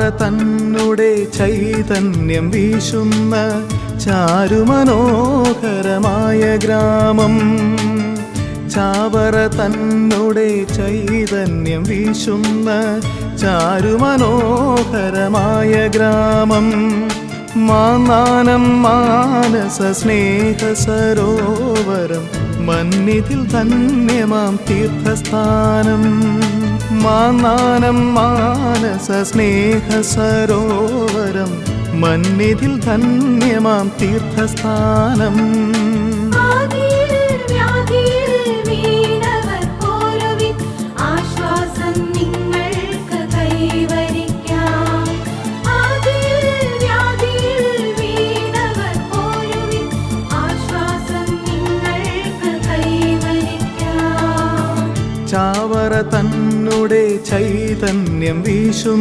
തന്നെ ചൈതന്യം വീശുന്ന ചാരുമനോഹരമായ ഗ്രാമം. ചാവറ തന്നെ ചൈതന്യം വീശുന്ന ചാരുമനോഹരമായ ഗ്രാമം. മാന്നാനം മാനസ സ്നേഹ സരോവരം മന്നിതിൽ ധന്യമാം തീർത്ഥസ്ഥാനം. മാന്നാനം മാനസ സ്നേഹ സരോവരം മന്നിതിൽ ധന്യമാം തീർത്ഥസ്ഥാനം. ചാവറ തന്നെ ചൈതന്യം വീശും